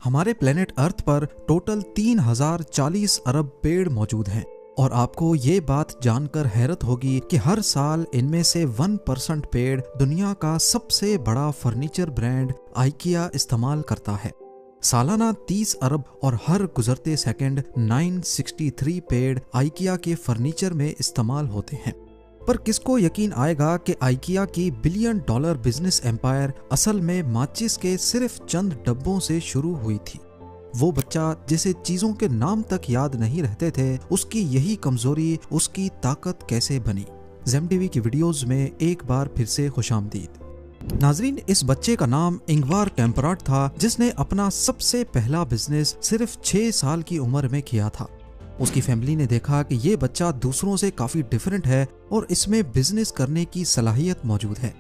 हमारे planet earth पर total 3040 अरब पेड़ मौजूद हैं और आपको ये बात जानकर हैरत होगी कि हर साल इनमें से 1% पेड़ दुनिया का सबसे बड़ा फर्नीचर ब्रांड आइकिया इस्तेमाल करता है। सालाना 30 अरब और हर गुजरते सेकंड 963 पेड़ आइकिया के फर्नीचर में इस्तेमाल होते हैं। पर किसको यकीन आएगा कि आइकिया की $1 बिलियन बिजनेस एम्पायर असल में माचिस के सिर्फ चंद डब्बों से शुरू हुई थी। वो बच्चा जिसे चीजों के नाम तक याद नहीं रहते थे, उसकी यही कमजोरी उसकी ताकत कैसे बनी। ज़ेम की वीडियोस में एक बार फिर से खुशामदीद। नाजरीन, इस बच्चे का नाम इंगवार कैम्पराड था, जिसने अपना सबसे पहला बिजनेस सिर्फ 6 साल की उम्र में किया था। उसकी फैमिली ने देखा कि ये बच्चा दूसरों से काफी डिफरेंट है और इसमें बिजनेस करने की सलाहियत मौजूद है।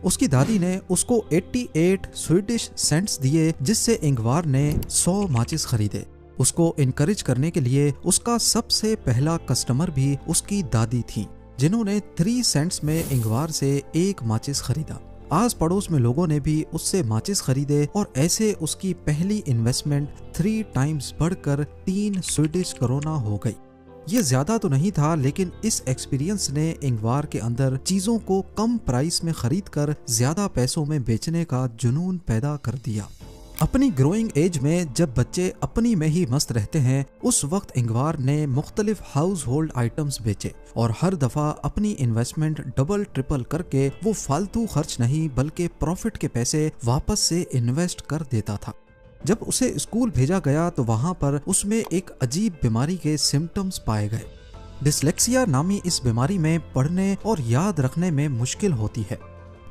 उसकी दादी ने उसको 88 स्वीडिश सेंट्स दिए, जिससे इंगवार ने 100 माचिस खरीदे। उसको इनकरेज करने के लिए उसका सबसे पहला कस्टमर भी उसकी दादी थी, जिन्होंने 3 सेंट्स में इंगवार से एक माचिस खरीदा। आस पड़ोस में लोगों ने भी उससे माचिस खरीदे और ऐसे उसकी पहली इन्वेस्टमेंट 3 टाइम्स बढ़कर 3 स्वीडिश करोना हो गई। ये ज्यादा तो नहीं था, लेकिन इस एक्सपीरियंस ने इंगवार के अंदर चीजों को कम प्राइस में खरीदकर ज्यादा पैसों में बेचने का जुनून पैदा कर दिया। अपनी ग्रोइंग एज में जब बच्चे अपनी में ही मस्त रहते हैं, उस वक्त इंगवार ने मुख्तलिफ हाउस होल्ड आइटम्स बेचे और हर दफा अपनी इन्वेस्टमेंट डबल ट्रिपल करके वो फालतू खर्च नहीं बल्कि प्रॉफिट के पैसे वापस से इन्वेस्ट कर देता था। जब उसे स्कूल भेजा गया तो वहां पर उसमें एक अजीब बीमारी के सिम्टम्स पाए गए। डिसलेक्सिया नामी इस बीमारी में पढ़ने और याद रखने में मुश्किल होती है।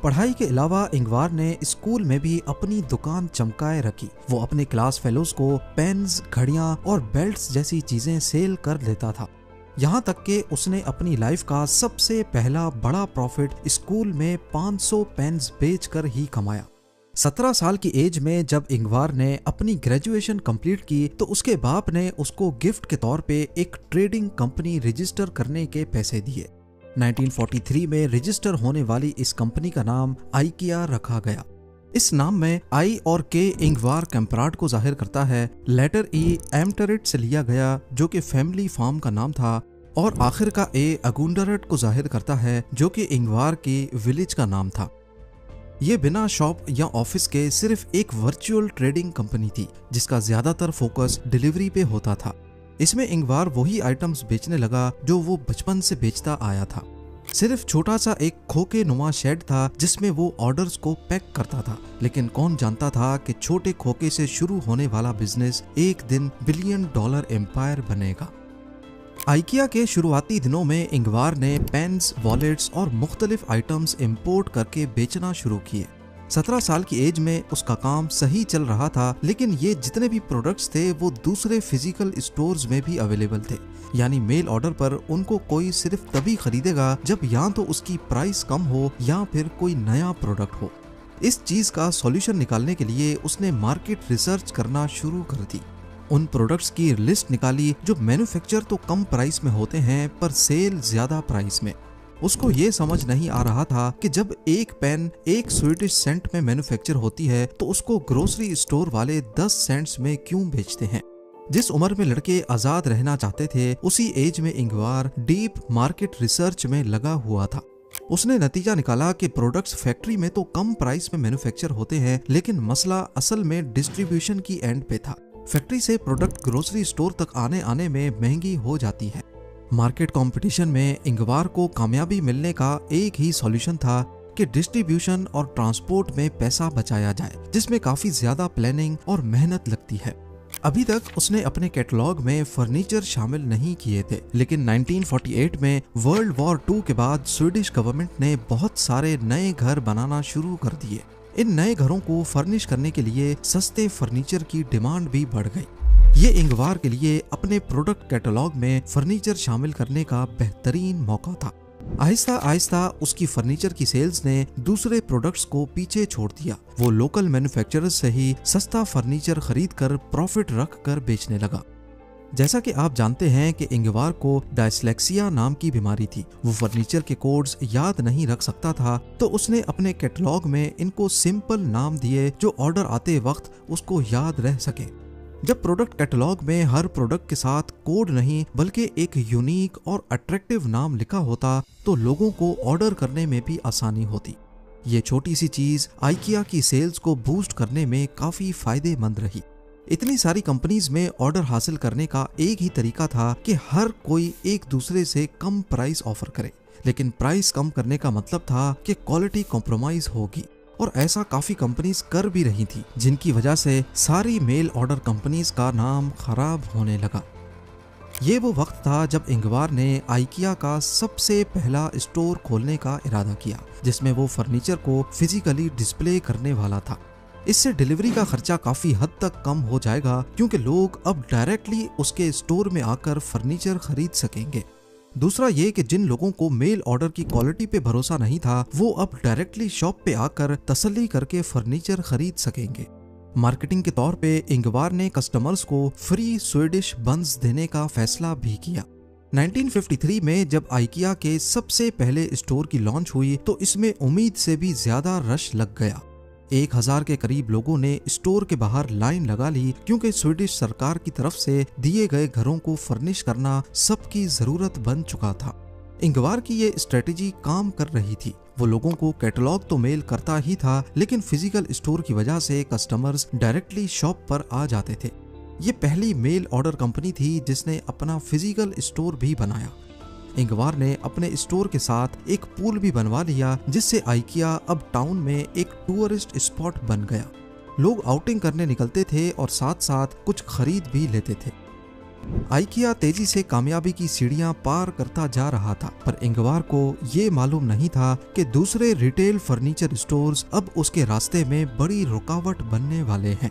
पढ़ाई के अलावा इंगवार ने स्कूल में भी अपनी दुकान चमकाए रखी। वो अपने क्लास फेलोज को पेन्स, घड़ियां और बेल्ट्स जैसी चीजें सेल कर लेता था। यहाँ तक कि उसने अपनी लाइफ का सबसे पहला बड़ा प्रॉफिट स्कूल में 500 पेन्स बेचकर ही कमाया। 17 साल की एज में जब इंगवार ने अपनी ग्रेजुएशन कंप्लीट की तो उसके बाप ने उसको गिफ्ट के तौर पे एक ट्रेडिंग कंपनी रजिस्टर करने के पैसे दिए। 1943 में रजिस्टर होने वाली इस कंपनी का नाम आइकिया रखा गया। इस नाम में आई और के इंगवार कैम्पराड को जाहिर करता है, लेटर ई एमटरेट से लिया गया जो कि फैमिली फार्म का नाम था, और आखिर का ए अगुंडरट को जाहिर करता है जो कि इंगवार की विलेज का नाम था। ये बिना शॉप या ऑफिस के सिर्फ एक वर्चुअल ट्रेडिंग कंपनी थी, जिसका ज्यादातर फोकस डिलीवरी पे होता था। इसमें इंगवार वही आइटम्स बेचने लगा जो वो बचपन से बेचता आया था। सिर्फ छोटा सा एक खोखे नुमा शेड था जिसमें वो ऑर्डर्स को पैक करता था, लेकिन कौन जानता था कि छोटे खोखे से शुरू होने वाला बिजनेस एक दिन $1 बिलियन एम्पायर बनेगा। आइकिया के शुरुआती दिनों में इंगवार ने पेन्स, वॉलेट्स और मुख्तलिफ आइटम्स इंपोर्ट करके बेचना शुरू किए। 17 साल की एज में उसका काम सही चल रहा था, लेकिन ये जितने भी प्रोडक्ट्स थे वो दूसरे फिजिकल स्टोर्स में भी अवेलेबल थे। यानी मेल ऑर्डर पर उनको कोई सिर्फ तभी खरीदेगा जब या तो उसकी प्राइस कम हो या फिर कोई नया प्रोडक्ट हो। इस चीज का सॉल्यूशन निकालने के लिए उसने मार्केट रिसर्च करना शुरू कर दी। उन प्रोडक्ट्स की लिस्ट निकाली जो मैन्युफैक्चर तो कम प्राइस में होते हैं पर सेल ज्यादा प्राइस में। उसको ये समझ नहीं आ रहा था कि जब एक पेन 1 स्वीडिश सेंट में मैन्युफैक्चर होती है तो उसको ग्रोसरी स्टोर वाले 10 सेंट्स में क्यों बेचते हैं। जिस उम्र में लड़के आजाद रहना चाहते थे, उसी एज में इंगवार डीप मार्केट रिसर्च में लगा हुआ था। उसने नतीजा निकाला कि प्रोडक्ट्स फैक्ट्री में तो कम प्राइस में मैन्युफैक्चर होते हैं, लेकिन मसला असल में डिस्ट्रीब्यूशन की एंड पे था। फैक्ट्री से प्रोडक्ट ग्रोसरी स्टोर तक आने में महंगी हो जाती है। मार्केट कंपटीशन में इंगवार को कामयाबी मिलने का एक ही सॉल्यूशन था कि डिस्ट्रीब्यूशन और ट्रांसपोर्ट में पैसा बचाया जाए, जिसमें काफी ज्यादा प्लानिंग और मेहनत लगती है। अभी तक उसने अपने कैटलॉग में फर्नीचर शामिल नहीं किए थे, लेकिन 1948 में वर्ल्ड वॉर 2 के बाद स्वीडिश गवर्नमेंट ने बहुत सारे नए घर बनाना शुरू कर दिए। इन नए घरों को फर्निश करने के लिए सस्ते फर्नीचर की डिमांड भी बढ़ गई। ये इंगवार के लिए अपने प्रोडक्ट कैटलॉग में फर्नीचर शामिल करने का बेहतरीन मौका था। आहिस्ता आहिस्ता उसकी फर्नीचर की सेल्स ने दूसरे प्रोडक्ट्स को पीछे छोड़ दिया। वो लोकल मैन्युफैक्चरर्स से ही सस्ता फर्नीचर खरीद कर प्रॉफिट रख कर बेचने लगा। जैसा कि आप जानते हैं कि इंगवार को डायस्लेक्सिया नाम की बीमारी थी, वो फर्नीचर के कोड्स याद नहीं रख सकता था, तो उसने अपने कैटलॉग में इनको सिंपल नाम दिए जो ऑर्डर आते वक्त उसको याद रह सके। जब प्रोडक्ट कैटलॉग में हर प्रोडक्ट के साथ कोड नहीं बल्कि एक यूनिक और अट्रैक्टिव नाम लिखा होता तो लोगों को ऑर्डर करने में भी आसानी होती। ये छोटी सी चीज आइकिया की सेल्स को बूस्ट करने में काफी फायदेमंद रही। इतनी सारी कंपनीज में ऑर्डर हासिल करने का एक ही तरीका था कि हर कोई एक दूसरे से कम प्राइस ऑफर करे, लेकिन प्राइस कम करने का मतलब था कि क्वालिटी कॉम्प्रोमाइज होगी, और ऐसा काफी कंपनीज कर भी रही थी, जिनकी वजह से सारी मेल ऑर्डर कंपनीज का नाम खराब होने लगा। ये वो वक्त था जब इंगवार ने आइकिया का सबसे पहला स्टोर खोलने का इरादा किया, जिसमें वो फर्नीचर को फिजिकली डिस्प्ले करने वाला था। इससे डिलीवरी का खर्चा काफी हद तक कम हो जाएगा, क्योंकि लोग अब डायरेक्टली उसके स्टोर में आकर फर्नीचर खरीद सकेंगे। दूसरा ये कि जिन लोगों को मेल ऑर्डर की क्वालिटी पे भरोसा नहीं था, वो अब डायरेक्टली शॉप पे आकर तसल्ली करके फर्नीचर खरीद सकेंगे। मार्केटिंग के तौर पे इंगवार ने कस्टमर्स को फ्री स्वीडिश बन्स देने का फैसला भी किया। 1953 में जब आइकिया के सबसे पहले स्टोर की लॉन्च हुई तो इसमें उम्मीद से भी ज्यादा रश लग गया। 1000 के करीब लोगों ने स्टोर के बाहर लाइन लगा ली, क्योंकि स्वीडिश सरकार की तरफ से दिए गए घरों को फर्निश करना सबकी जरूरत बन चुका था। इंगवार की ये स्ट्रेटेजी काम कर रही थी। वो लोगों को कैटलॉग तो मेल करता ही था, लेकिन फिजिकल स्टोर की वजह से कस्टमर्स डायरेक्टली शॉप पर आ जाते थे। ये पहली मेल ऑर्डर कंपनी थी जिसने अपना फिजिकल स्टोर भी बनाया। इंगवार ने अपने स्टोर के साथ एक पूल भी बनवा लिया, जिससे आइकिया अब टाउन में एक टूरिस्ट स्पॉट बन गया। लोग आउटिंग करने निकलते थे और साथ साथ कुछ खरीद भी लेते थे। आइकिया तेजी से कामयाबी की सीढ़ियां पार करता जा रहा था, पर इंगवार को ये मालूम नहीं था कि दूसरे रिटेल फर्नीचर स्टोर्स अब उसके रास्ते में बड़ी रुकावट बनने वाले हैं।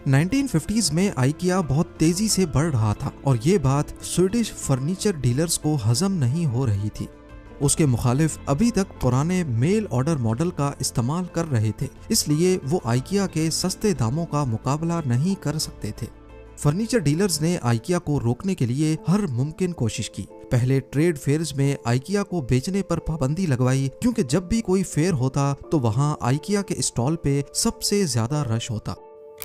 1950s में आइकिया बहुत तेजी से बढ़ रहा था और ये बात स्वीडिश फर्नीचर डीलर्स को हजम नहीं हो रही थी। उसके मुखालिफ अभी तक पुराने मेल ऑर्डर मॉडल का इस्तेमाल कर रहे थे, इसलिए वो आइकिया के सस्ते दामों का मुकाबला नहीं कर सकते थे। फर्नीचर डीलर्स ने आइकिया को रोकने के लिए हर मुमकिन कोशिश की। पहले ट्रेड फेयर्स में आइकिया को बेचने पर पाबंदी लगवाई, क्योंकि जब भी कोई फेयर होता तो वहां आइकिया के स्टॉल पे सबसे ज्यादा रश होता।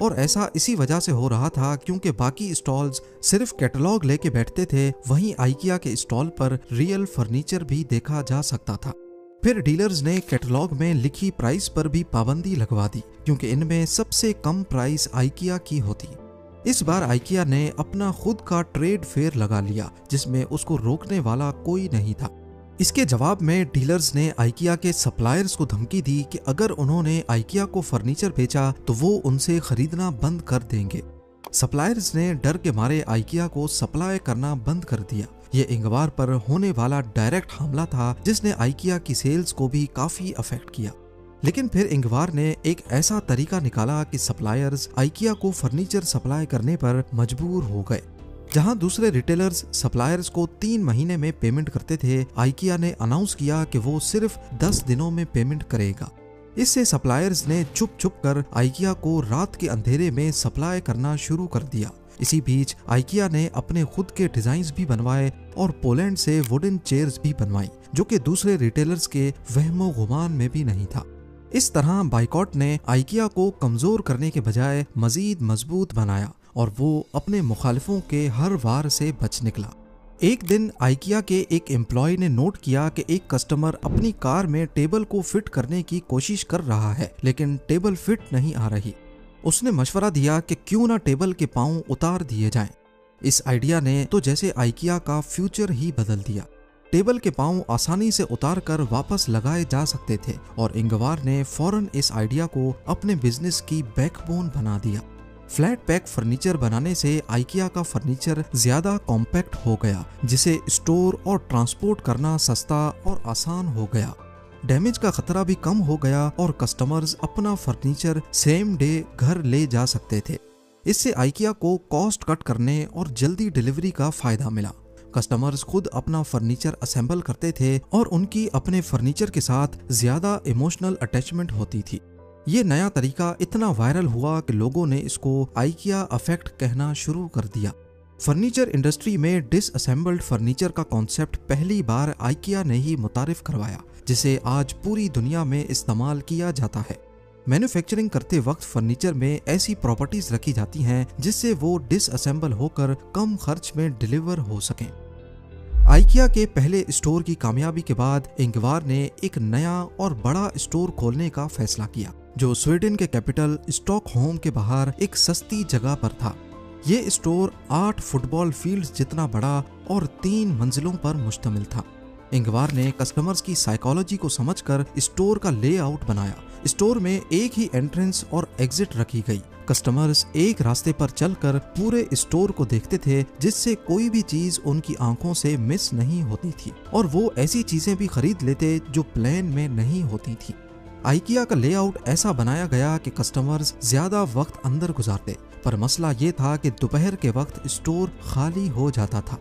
और ऐसा इसी वजह से हो रहा था क्योंकि बाकी स्टॉल्स सिर्फ कैटलॉग लेके बैठते थे, वहीं आइकिया के स्टॉल पर रियल फर्नीचर भी देखा जा सकता था। फिर डीलर्स ने कैटलॉग में लिखी प्राइस पर भी पाबंदी लगवा दी, क्योंकि इनमें सबसे कम प्राइस आइकिया की होती। इस बार आइकिया ने अपना खुद का ट्रेड फेयर लगा लिया, जिसमें उसको रोकने वाला कोई नहीं था। इसके जवाब में डीलर्स ने आइकिया के सप्लायर्स को धमकी दी कि अगर उन्होंने आइकिया को फर्नीचर बेचा तो वो उनसे खरीदना बंद कर देंगे। सप्लायर्स ने डर के मारे आइकिया को सप्लाई करना बंद कर दिया। ये इंगवार पर होने वाला डायरेक्ट हमला था, जिसने आइकिया की सेल्स को भी काफी अफेक्ट किया। लेकिन फिर इंगवार ने एक ऐसा तरीका निकाला कि सप्लायर्स आइकिया को फर्नीचर सप्लाई करने पर मजबूर हो गए। जहां दूसरे रिटेलर्स सप्लायर्स को 3 महीने में पेमेंट करते थे, आइकिया ने अनाउंस किया कि वो सिर्फ 10 दिनों में पेमेंट करेगा। इससे सप्लायर्स ने चुप चुप कर आइकिया को रात के अंधेरे में सप्लाई करना शुरू कर दिया। इसी बीच आइकिया ने अपने खुद के डिजाइन्स भी बनवाए और पोलैंड से वुडन चेयर्स भी बनवाई, जो कि दूसरे रिटेलर्स के वहमो गुमान में भी नहीं था। इस तरह बाइकॉट ने आइकिया को कमजोर करने के बजाय मजीद मजबूत बनाया और वो अपने मुखालिफों के हर वार से बच निकला। एक दिन आइकिया के एक एम्प्लॉय ने नोट किया कि एक कस्टमर अपनी कार में टेबल को फिट करने की कोशिश कर रहा है, लेकिन टेबल फिट नहीं आ रही। उसने मशवरा दिया कि क्यों ना टेबल के पांव उतार दिए जाएं। इस आइडिया ने तो जैसे आइकिया का फ्यूचर ही बदल दिया। टेबल के पांव आसानी से उतार कर वापस लगाए जा सकते थे और इंगवार ने फौरन इस आइडिया को अपने बिजनेस की बैकबोन बना दिया। फ्लैट पैक फर्नीचर बनाने से आइकिया का फर्नीचर ज्यादा कॉम्पैक्ट हो गया, जिसे स्टोर और ट्रांसपोर्ट करना सस्ता और आसान हो गया। डैमेज का खतरा भी कम हो गया और कस्टमर्स अपना फर्नीचर सेम डे घर ले जा सकते थे। इससे आइकिया को कॉस्ट कट करने और जल्दी डिलीवरी का फायदा मिला। कस्टमर्स खुद अपना फर्नीचर असेंबल करते थे और उनकी अपने फर्नीचर के साथ ज्यादा इमोशनल अटैचमेंट होती थी। ये नया तरीका इतना वायरल हुआ कि लोगों ने इसको आइकिया इफेक्ट कहना शुरू कर दिया। फर्नीचर इंडस्ट्री में डिसअसेंबल्ड फर्नीचर का कॉन्सेप्ट पहली बार आइकिया ने ही मुतारिफ करवाया, जिसे आज पूरी दुनिया में इस्तेमाल किया जाता है। मैन्युफैक्चरिंग करते वक्त फर्नीचर में ऐसी प्रॉपर्टीज रखी जाती हैं जिससे वो डिसअसेंबल होकर कम खर्च में डिलीवर हो सकें। आइकिया के पहले स्टोर की कामयाबी के बाद इंगवार ने एक नया और बड़ा स्टोर खोलने का फैसला किया, जो स्वीडन के कैपिटल स्टॉकहोम के बाहर एक सस्ती जगह पर था। ये स्टोर 8 फुटबॉल फील्ड्स जितना बड़ा और 3 मंजिलों पर मुश्तमिल था। इंगवार ने कस्टमर्स की साइकोलॉजी को समझकर स्टोर का लेआउट बनाया। स्टोर में एक ही एंट्रेंस और एग्जिट रखी गई। कस्टमर्स एक रास्ते पर चलकर पूरे स्टोर को देखते थे, जिससे कोई भी चीज उनकी आंखों से मिस नहीं होती थी और वो ऐसी चीजें भी खरीद लेते जो प्लान में नहीं होती थी। आइकिया का लेआउट ऐसा बनाया गया कि कस्टमर्स ज्यादा वक्त अंदर गुजारते, पर मसला ये था कि दोपहर के वक्त स्टोर खाली हो जाता था।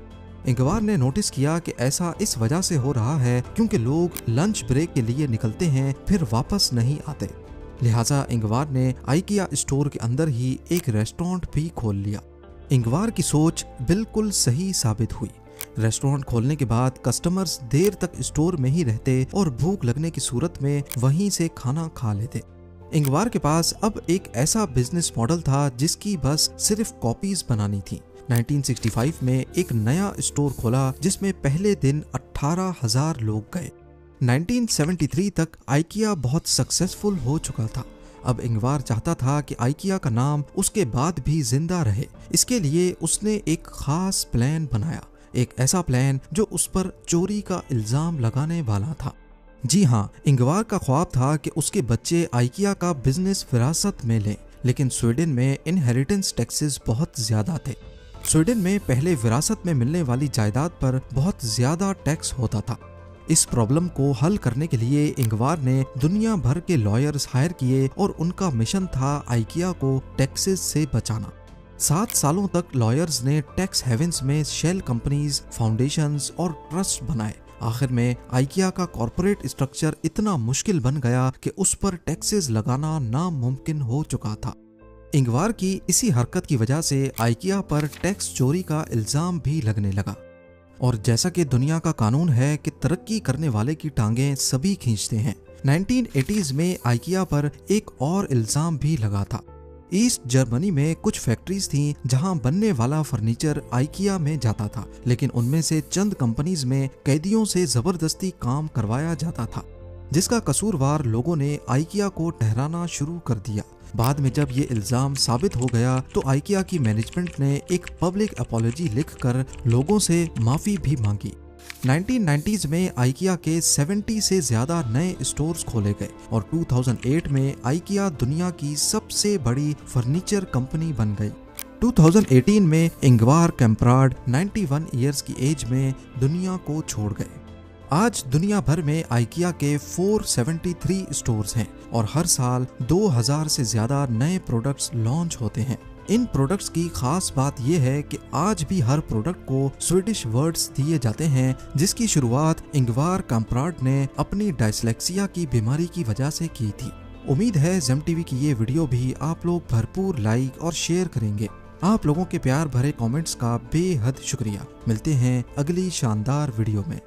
इंगवार ने नोटिस किया कि ऐसा इस वजह से हो रहा है क्योंकि लोग लंच ब्रेक के लिए निकलते हैं फिर वापस नहीं आते। लिहाजा इंगवार ने आइकिया स्टोर के अंदर ही एक रेस्टोरेंट भी खोल लिया। इंगवार की सोच बिल्कुल सही साबित हुई। रेस्टोरेंट खोलने के बाद कस्टमर्स देर तक स्टोर में ही रहते और भूख लगने की सूरत में वहीं से खाना खा लेते। इंगवार के पास अब एक ऐसा बिजनेस मॉडल था जिसकी बस सिर्फ कॉपीज बनानी थी। 1965 में एक नया स्टोर खोला जिसमें पहले दिन 18,000 लोग गए। 1973 तक आइकिया बहुत सक्सेसफुल हो चुका था। अब इंगवार चाहता था कि आइकिया का नाम उसके बाद भी जिंदा रहे। इसके लिए उसने एक खास प्लान बनाया, एक ऐसा प्लान जो उस पर चोरी का इल्जाम लगाने वाला था। जी हाँ, इंगवार का ख्वाब था कि उसके बच्चे आइकिया का बिजनेस विरासत में लें, लेकिन स्वीडन में इनहेरिटेंस टैक्सेस बहुत ज्यादा थे। स्वीडन में पहले विरासत में मिलने वाली जायदाद पर बहुत ज्यादा टैक्स होता था। इस प्रॉब्लम को हल करने के लिए इंगवार ने दुनिया भर के लॉयर्स हायर किए और उनका मिशन था आइकिया को टैक्सेस से बचाना। 7 सालों तक लॉयर्स ने टैक्स हेवेंस में शेल कंपनीज, फाउंडेशंस और ट्रस्ट बनाए। आखिर में आइकिया का कॉर्पोरेट स्ट्रक्चर इतना मुश्किल बन गया कि उस पर टैक्सेस लगाना नामुमकिन हो चुका था। इंगवार की इसी हरकत की वजह से आइकिया पर टैक्स चोरी का इल्जाम भी लगने लगा। और जैसा कि दुनिया का कानून है कि तरक्की करने वाले की टांगें सभी खींचते हैं, 1980s में आइकिया पर एक और इल्जाम भी लगा था। ईस्ट जर्मनी में कुछ फैक्ट्रीज थीं जहां बनने वाला फर्नीचर आइकिया में जाता था, लेकिन उनमें से चंद कंपनीज में कैदियों से जबरदस्ती काम करवाया जाता था, जिसका कसूरवार लोगों ने आइकिया को ठहराना शुरू कर दिया। बाद में जब ये इल्जाम साबित हो गया तो आइकिया की मैनेजमेंट ने एक पब्लिक अपॉलजी लिखकर लोगों से माफी भी मांगी। 1990s में आइकिया के 70 से ज्यादा नए स्टोर्स खोले गए और 2008 में आइकिया दुनिया की सबसे बड़ी फर्नीचर कंपनी बन गई। 2018 में इंगवार कैम्प्राड 91 ईयर्स की एज में दुनिया को छोड़ गए। आज दुनिया भर में आइकिया के 473 स्टोर्स हैं और हर साल 2000 से ज्यादा नए प्रोडक्ट्स लॉन्च होते हैं। इन प्रोडक्ट्स की खास बात यह है कि आज भी हर प्रोडक्ट को स्वीडिश वर्ड्स दिए जाते हैं, जिसकी शुरुआत इंगवार कैम्प्राड ने अपनी डायस्लेक्सिया की बीमारी की वजह से की थी। उम्मीद है जेम टीवी की ये वीडियो भी आप लोग भरपूर लाइक और शेयर करेंगे। आप लोगों के प्यार भरे कमेंट्स का बेहद शुक्रिया। मिलते हैं अगली शानदार वीडियो में।